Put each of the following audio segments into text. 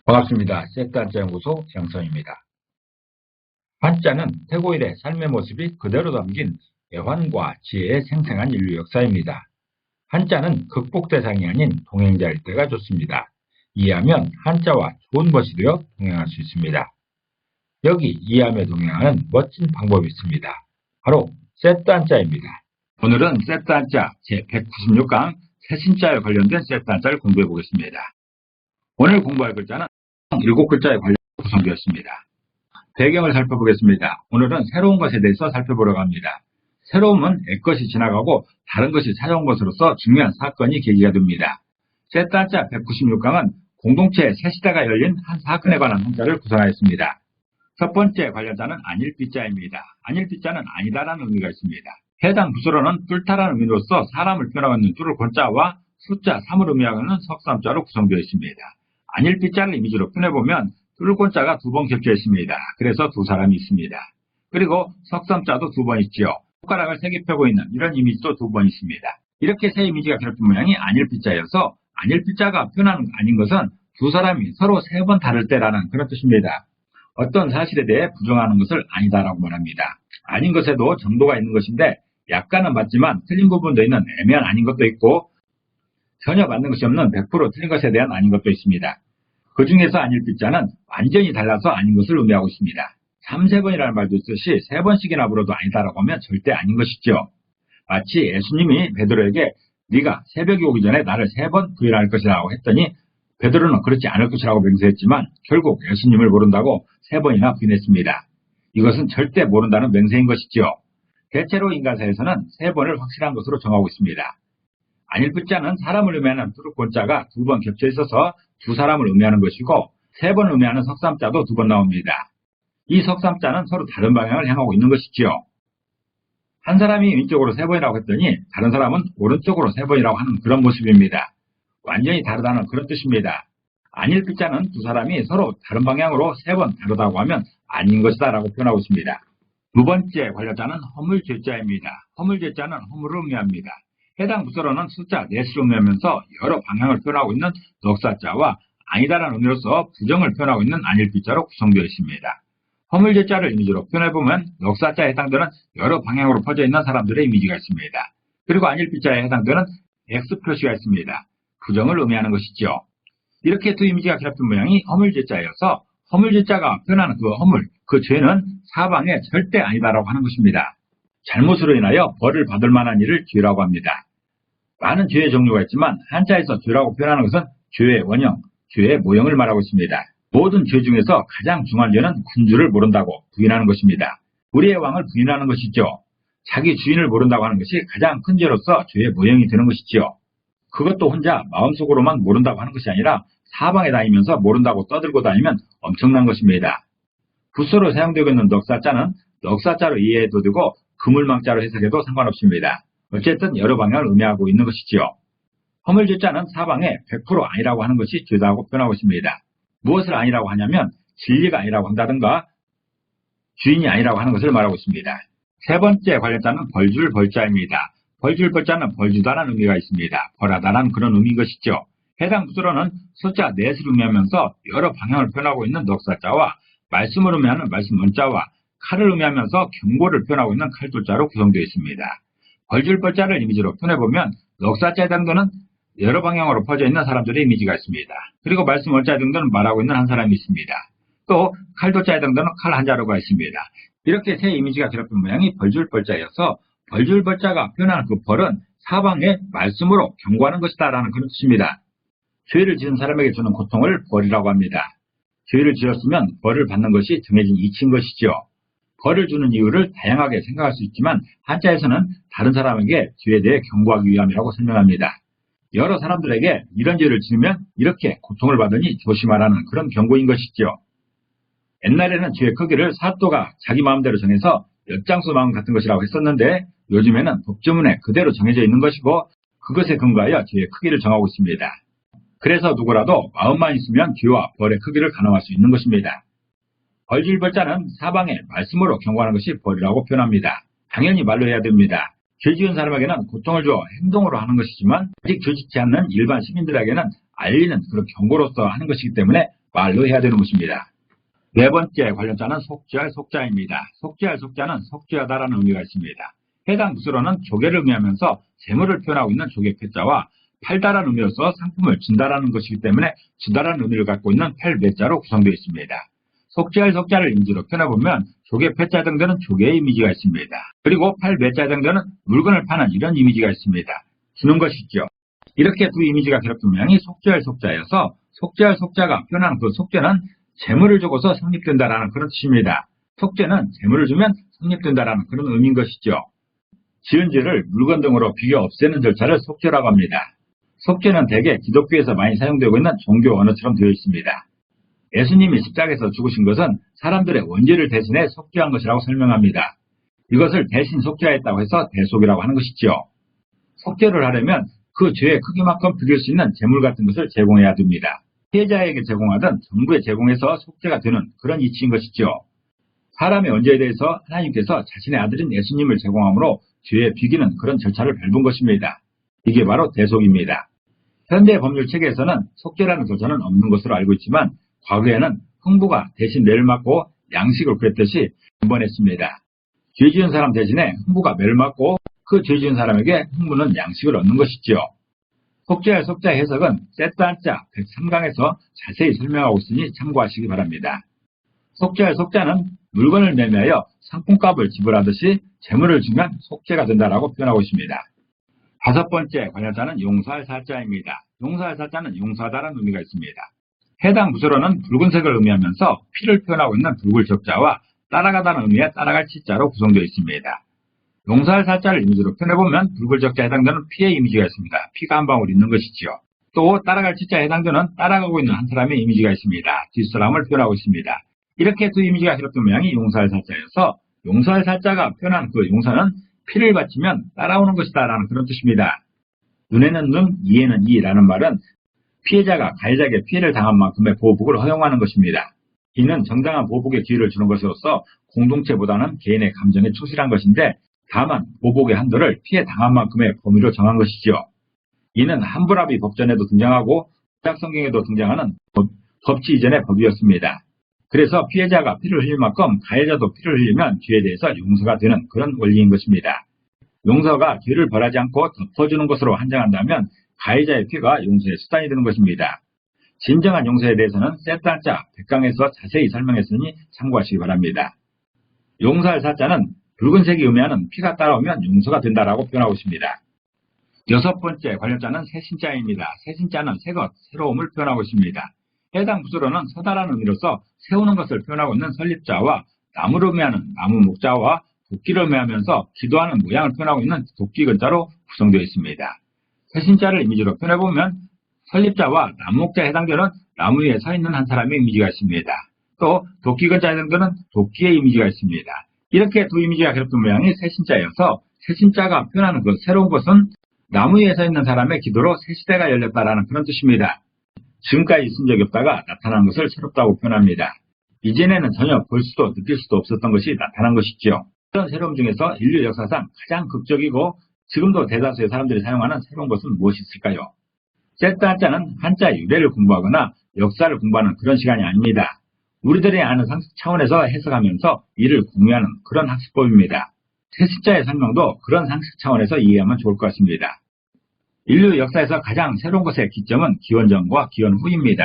반갑습니다. 세트한자연구소 장성입니다. 한자는 태고일의 삶의 모습이 그대로 담긴 애환과 지혜의 생생한 인류 역사입니다. 한자는 극복 대상이 아닌 동행자일 때가 좋습니다. 이해하면 한자와 좋은 것이 되어 동행할 수 있습니다. 여기 이해하며 동행하는 멋진 방법이 있습니다. 바로 세트한자입니다. 오늘은 세트한자 제196강 새신자에 관련된 세트한자를 공부해 보겠습니다. 오늘 공부할 글자는 7글자에 관련 구성되었습니다. 배경을 살펴보겠습니다. 오늘은 새로운 것에 대해서 살펴보려고 합니다. 새로움은 옛것이 지나가고 다른 것이 찾아온 것으로서 중요한 사건이 계기가 됩니다. 세트한자 196강은 공동체의 새 시대가 열린 한 사건에 관한 한자를 구성하였습니다. 첫 번째 관련자는 아닐비자입니다. 아닐비자는 아니다라는 의미가 있습니다. 해당 부서로는 뚫다라는 의미로서 사람을 표현하고 있는 뚫을 권자와 숫자 3을 의미하는 석삼자로 구성되어 있습니다. 아닐비자를 이미지로 표현해보면 뚫을 권자가 2번 겹쳐 있습니다. 그래서 두 사람이 있습니다. 그리고 석삼자도 2번 있지요. 손가락을 3개 펴고 있는 이런 이미지도 2번 있습니다. 이렇게 세 이미지가 결합된 모양이 아닐비자여서 아닐비자가 표현하는 아닌 것은 두 사람이 서로 3번 다를 때라는 그런 뜻입니다. 어떤 사실에 대해 부정하는 것을 아니다라고 말합니다. 아닌 것에도 정도가 있는 것인데 약간은 맞지만 틀린 부분도 있는 애매한 아닌 것도 있고 전혀 맞는 것이 없는 100% 틀린 것에 대한 아닌 것도 있습니다. 그 중에서 아닐비자는 완전히 달라서 아닌 것을 의미하고 있습니다. 3~3번이라는 말도 있듯이 3번씩이나 불어도 아니다라고 하면 절대 아닌 것이죠. 마치 예수님이 베드로에게 네가 새벽이 오기 전에 나를 3번 부인할 것이라고 했더니 베드로는 그렇지 않을 것이라고 맹세했지만 결국 예수님을 모른다고 3번이나 부인했습니다. 이것은 절대 모른다는 맹세인 것이죠. 대체로 인간사에서는 3번을 확실한 것으로 정하고 있습니다. 아닐비자는 사람을 의미하는 뚫을 권자가 2번 겹쳐 있어서 두 사람을 의미하는 것이고 3번 의미하는 석삼자도 2번 나옵니다. 이 석삼자는 서로 다른 방향을 향하고 있는 것이지요. 한 사람이 왼쪽으로 3번이라고 했더니 다른 사람은 오른쪽으로 3번이라고 하는 그런 모습입니다. 완전히 다르다는 그런 뜻입니다. 아닐비자는 두 사람이 서로 다른 방향으로 3번 다르다고 하면 아닌 것이다 라고 표현하고 있습니다. 두 번째 관련자는 허물죄자입니다. 허물죄자는 허물을 의미합니다. 해당 부서로는 숫자 4수를 의미하면서 여러 방향을 표현하고 있는 넉사자와 아니다라는 의미로서 부정을 표현하고 있는 아닐비자로 구성되어 있습니다. 허물죄자를 이미지로 표현해보면 넉사자에 해당되는 여러 방향으로 퍼져 있는 사람들의 이미지가 있습니다. 그리고 아닐비자에 해당되는 X 표시가 있습니다. 부정을 의미하는 것이죠. 이렇게 두 이미지가 결합된 모양이 허물죄자여서 허물죄자가 표현하는 그 허물, 그 죄는 사방에 절대 아니다라고 하는 것입니다. 잘못으로 인하여 벌을 받을 만한 일을 죄라고 합니다. 많은 죄의 종류가 있지만 한자에서 죄라고 표현하는 것은 죄의 원형, 죄의 모형을 말하고 있습니다. 모든 죄 중에서 가장 중요한 죄는 군주를 모른다고 부인하는 것입니다. 우리의 왕을 부인하는 것이죠. 자기 주인을 모른다고 하는 것이 가장 큰 죄로서 죄의 모형이 되는 것이죠. 그것도 혼자 마음속으로만 모른다고 하는 것이 아니라 사방에 다니면서 모른다고 떠들고 다니면 엄청난 것입니다. 부서로 사용되고 있는 넉사자는 넉사자로 이해해도 되고 그물망자로 해석해도 상관없습니다. 어쨌든 여러 방향을 의미하고 있는 것이지요. 허물죄자는 사방에 100% 아니라고 하는 것이 죄다고 표현하고 있습니다. 무엇을 아니라고 하냐면 진리가 아니라고 한다든가 주인이 아니라고 하는 것을 말하고 있습니다. 세 번째 관련자는 벌줄 벌자입니다. 벌줄 벌자는 벌주다라는 의미가 있습니다. 벌하다라는 그런 의미인 것이죠. 해당 부서로는 숫자 4수를 의미하면서 여러 방향을 표현하고 있는 넉사자와 말씀을 의미하는 말씀 원자와 칼을 의미하면서 경고를 표현하고 있는 칼돌자로 구성되어 있습니다. 벌줄벌자를 이미지로 표현해보면 넉사자에 해당되는 여러 방향으로 퍼져 있는 사람들의 이미지가 있습니다. 그리고 말씀 원자에 해당되는 말하고 있는 한 사람이 있습니다. 또 칼돌자에 해당되는 칼 한 자루가 있습니다. 이렇게 세 이미지가 결합된 모양이 벌줄벌자여서 벌줄벌자가 표현하는 그 벌은 사방에 말씀으로 경고하는 것이다 라는 그런 뜻입니다. 죄를 지은 사람에게 주는 고통을 벌이라고 합니다. 죄를 지었으면 벌을 받는 것이 정해진 이치인 것이죠. 벌을 주는 이유를 다양하게 생각할 수 있지만 한자에서는 다른 사람에게 죄에 대해 경고하기 위함이라고 설명합니다. 여러 사람들에게 이런 죄를 지으면 이렇게 고통을 받으니 조심하라는 그런 경고인 것이죠. 옛날에는 죄의 크기를 사또가 자기 마음대로 정해서 엿장수 마음 같은 것이라고 했었는데 요즘에는 법조문에 그대로 정해져 있는 것이고 그것에 근거하여 죄의 크기를 정하고 있습니다. 그래서 누구라도 마음만 있으면 죄와 벌의 크기를 가늠할 수 있는 것입니다. 벌줄벌자는 사방에 말씀으로 경고하는 것이 벌이라고 표현합니다. 당연히 말로 해야 됩니다. 죄 지은 사람에게는 고통을 주어 행동으로 하는 것이지만 아직 죄 짓지 않는 일반 시민들에게는 알리는 그런 경고로서 하는 것이기 때문에 말로 해야 되는 것입니다. 네 번째 관련자는 속죄할 속자입니다. 속죄할 속자는 속죄하다라는 의미가 있습니다. 해당 부수로는 조개를 의미하면서 재물을 표현하고 있는 조개패자와 팔다라는 의미로서 상품을 준다라는 것이기 때문에 주다라는 의미를 갖고 있는 팔배자로 구성되어 있습니다. 속죄할 속자를 이미지로 표현해보면 조개패자 등등은 조개의 이미지가 있습니다. 그리고 팔배자 등등은 물건을 파는 이런 이미지가 있습니다. 주는 것이죠. 이렇게 두 이미지가 결합된 모양이 속죄할 속자여서 속죄할 속자가 표현하는 그 속죄는 재물을 주고서 성립된다라는 그런 뜻입니다. 속죄는 재물을 주면 성립된다라는 그런 의미인 것이죠. 지은 죄를 물건 등으로 비교 없애는 절차를 속죄라고 합니다. 속죄는 대개 기독교에서 많이 사용되고 있는 종교 언어처럼 되어 있습니다. 예수님이 십자가에서 죽으신 것은 사람들의 원죄를 대신해 속죄한 것이라고 설명합니다. 이것을 대신 속죄하였다고 해서 대속이라고 하는 것이죠. 속죄를 하려면 그 죄의 크기만큼 드릴 수 있는 재물 같은 것을 제공해야 됩니다. 피해자에게 제공하든 정부에 제공해서 속죄가 되는 그런 이치인 것이죠. 사람의 원죄에 대해서 하나님께서 자신의 아들인 예수님을 제공함으로 죄에 비기는 그런 절차를 밟은 것입니다. 이게 바로 대속입니다. 현대 법률 체계에서는 속죄라는 절차는 없는 것으로 알고 있지만 과거에는 흥부가 대신 매를 맞고 양식을 구했듯이 번번했습니다. 죄 지은 사람 대신에 흥부가 매를 맞고 그 죄 지은 사람에게 흥부는 양식을 얻는 것이지요. 속죄할 속자 해석은 세트 한자 103강에서 자세히 설명하고 있으니 참고하시기 바랍니다. 속죄할 속자는 물건을 매매하여 상품값을 지불하듯이 재물을 주면 속죄가 된다라고 표현하고 있습니다. 다섯 번째 관련자는 용서할 사자입니다. 용서할 사자는 용서하다라는 의미가 있습니다. 해당 부서로는 붉은색을 의미하면서 피를 표현하고 있는 붉을적자와 따라가다는 의미의 따라갈 치자로 구성되어 있습니다. 용서할 사자를 이미지로 표현해보면 붉을적자에 해당되는 피의 이미지가 있습니다. 피가 한 방울 있는 것이지요. 또 따라갈 치자에 해당되는 따라가고 있는 한 사람의 이미지가 있습니다. 뒷사람을 표현하고 있습니다. 이렇게 두 이미지가 결합된 모양이 용서할 사자여서 용서할 사자가 표현한 그 용서는 피를 바치면 따라오는 것이다 라는 그런 뜻입니다. 눈에는 눈, 이에는 이라는 말은 피해자가 가해자에게 피해를 당한 만큼의 보복을 허용하는 것입니다. 이는 정당한 보복의 기회를 주는 것으로서 공동체보다는 개인의 감정에 충실한 것인데 다만 보복의 한도를 피해 당한 만큼의 범위로 정한 것이죠. 이는 함부라비 법전에도 등장하고 구약성경에도 등장하는 법치 이전의 법이었습니다. 그래서 피해자가 피를 흘릴 만큼 가해자도 피를 흘리면 죄에 대해서 용서가 되는 그런 원리인 것입니다. 용서가 죄를 벌하지 않고 덮어주는 것으로 한정한다면 가해자의 피가 용서의 수단이 되는 것입니다. 진정한 용서에 대해서는 세트 한자 100강에서 자세히 설명했으니 참고하시기 바랍니다. 용서할 사자는 붉은색이 의미하는 피가 따라오면 용서가 된다라고 표현하고 있습니다. 여섯 번째 관련자는 새신자입니다. 새신자는 새것, 새로움을 표현하고 있습니다. 해당 부수로는 서다라는 의미로서 세우는 것을 표현하고 있는 설립자와 나무를 의미하는 나무 목자와 도끼를 의미하면서 기도하는 모양을 표현하고 있는 도끼 근자로 구성되어 있습니다. 새신자를 이미지로 표현해보면 설립자와 나무 목자에 해당되는 나무 위에 서 있는 한 사람의 이미지가 있습니다. 또 도끼 근자에 해당되는 도끼의 이미지가 있습니다. 이렇게 두 이미지가 결합된 모양이 새신자여서 새신자가 표현하는 그 새로운 것은 나무 위에 서 있는 사람의 기도로 새 시대가 열렸다라는 그런 뜻입니다. 지금까지 있은 적이 없다가 나타난 것을 새롭다고 표현합니다. 이전에는 전혀 볼 수도 느낄 수도 없었던 것이 나타난 것이지요. 이런 새로움 중에서 인류 역사상 가장 극적이고 지금도 대다수의 사람들이 사용하는 새로운 것은 무엇이 있을까요? 세트 한자는 한자의 유래를 공부하거나 역사를 공부하는 그런 시간이 아닙니다. 우리들이 아는 상식 차원에서 해석하면서 이를 공유하는 그런 학습법입니다. 새신자의 설명도 그런 상식 차원에서 이해하면 좋을 것 같습니다. 인류 역사에서 가장 새로운 것의 기점은 기원전과 기원후입니다.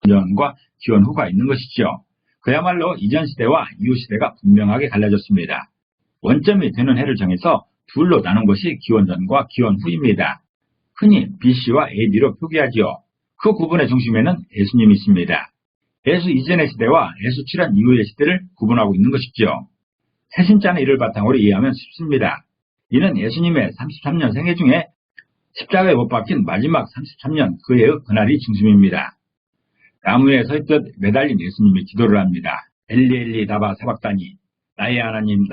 기원전과 기원후가 있는 것이죠. 그야말로 이전 시대와 이후 시대가 분명하게 갈라졌습니다. 원점이 되는 해를 정해서 둘로 나눈 것이 기원전과 기원후입니다. 흔히 BC와 AD로 표기하지요. 그 구분의 중심에는 예수님이 있습니다. 예수 이전의 시대와 예수 출현 이후의 시대를 구분하고 있는 것이죠. 새신자는 이를 바탕으로 이해하면 쉽습니다. 이는 예수님의 33년 생애 중에 십자가에 못 박힌 마지막 33년 그 해의 그날이 중심입니다. 나무에 서있듯 매달린 예수님이 기도를 합니다. 엘리 엘리 다바 사박다니 나의 하나님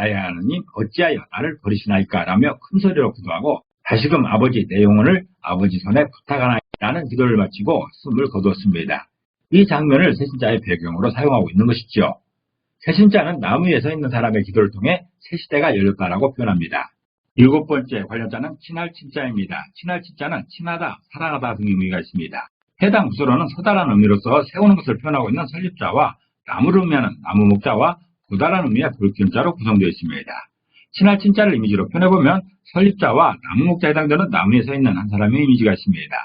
어찌하여 나를 버리시나이까 라며 큰 소리로 기도하고 다시금 아버지 내 영혼을 아버지 손에 부탁하나이다 라는 기도를 마치고 숨을 거두었습니다. 이 장면을 새신자의 배경으로 사용하고 있는 것이죠. 새신자는 나무 위에 서 있는 사람의 기도를 통해 새시대가 열렸다라고 표현합니다. 일곱 번째 관련자는 친할 친자입니다. 친할 친자는 친하다, 사랑하다 등의 의미가 있습니다. 해당 부서로는 서다라는 의미로서 세우는 것을 표현하고 있는 설립자와 나무를 의미하는 나무 목자와 보다라는 의미의 불기운자로 구성되어 있습니다. 친할 친자를 이미지로 표현해보면 설립자와 나무 목자에 해당되는 나무 위에 서 있는 한 사람의 이미지가 있습니다.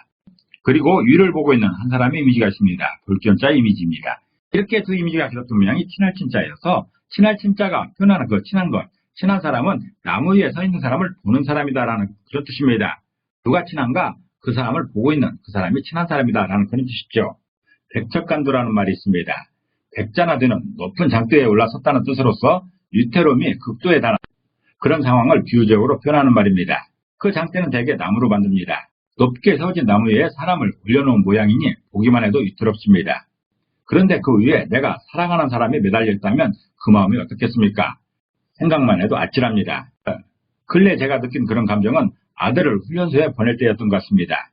그리고 위를 보고 있는 한 사람의 이미지가 있습니다. 불기운자 이미지입니다. 이렇게 두 이미지가 기록된 모양이 친할 친자여서 친할 친자가 표현하는 그 친한 것, 친한 사람은 나무 위에 서 있는 사람을 보는 사람이다라는 그런 뜻입니다. 누가 친한가? 그 사람을 보고 있는 그 사람이 친한 사람이다라는 그런 뜻이죠. 백척간도라는 말이 있습니다. 백자나 되는 높은 장대에 올라섰다는 뜻으로서 유태로움이 극도에 달한 그런 상황을 비유적으로 표현하는 말입니다. 그 장대는 대개 나무로 만듭니다. 높게 세워진 나무 위에 사람을 올려놓은 모양이니 보기만 해도 위태롭습니다. 그런데 그 위에 내가 사랑하는 사람이 매달려 있다면 그 마음이 어떻겠습니까? 생각만 해도 아찔합니다. 근래 제가 느낀 그런 감정은 아들을 훈련소에 보낼 때였던 것 같습니다.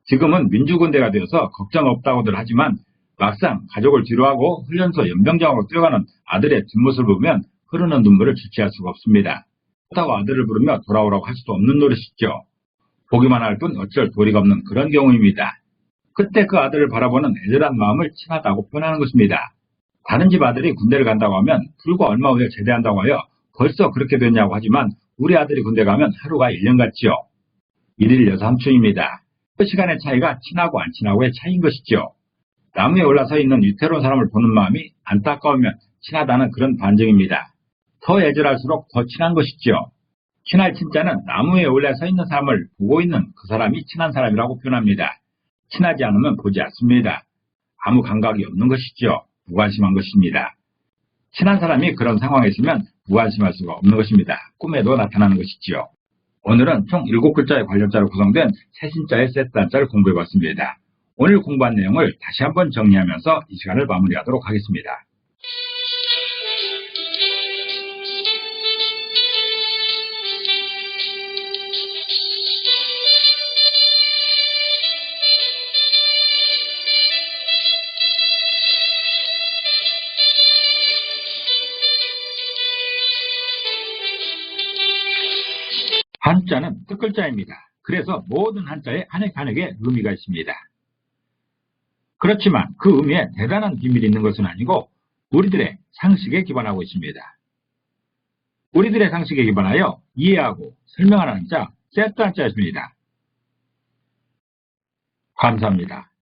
지금은 민주군대가 되어서 걱정 없다고들 하지만 막상 가족을 뒤로하고 훈련소 연병장으로 뛰어가는 아들의 뒷모습을 보면 흐르는 눈물을 주체할 수가 없습니다. 그렇다고 아들을 부르며 돌아오라고 할 수도 없는 노릇이죠. 보기만 할 뿐 어쩔 도리가 없는 그런 경우입니다. 그때 그 아들을 바라보는 애절한 마음을 친하다고 표현하는 것입니다. 다른 집 아들이 군대를 간다고 하면 불과 얼마 후에 제대한다고 하여 벌써 그렇게 됐냐고 하지만 우리 아들이 군대 가면 하루가 1년 같지요. 일일 여삼촌입니다. 그 시간의 차이가 친하고 안 친하고의 차이인 것이죠. 나무에 올라서 있는 위태로운 사람을 보는 마음이 안타까우면 친하다는 그런 반증입니다. 더 애절할수록 더 친한 것이죠. 친할 친자는 나무에 올라 서 있는 사람을 보고 있는 그 사람이 친한 사람이라고 표현합니다. 친하지 않으면 보지 않습니다. 아무 감각이 없는 것이죠. 무관심한 것입니다. 친한 사람이 그런 상황에 있으면 무관심할 수가 없는 것입니다. 꿈에도 나타나는 것이지요. 오늘은 총 7글자의 관련자로 구성된 세신자의 세트한자를 공부해봤습니다. 오늘 공부한 내용을 다시 한번 정리하면서 이 시간을 마무리하도록 하겠습니다. 한자는 뜻글자입니다. 그래서 모든 한자에 한획한획의 의미가 있습니다. 그렇지만 그 의미에 대단한 비밀이 있는 것은 아니고 우리들의 상식에 기반하고 있습니다. 우리들의 상식에 기반하여 이해하고 설명하는 한자, 세트 한자였습니다. 감사합니다.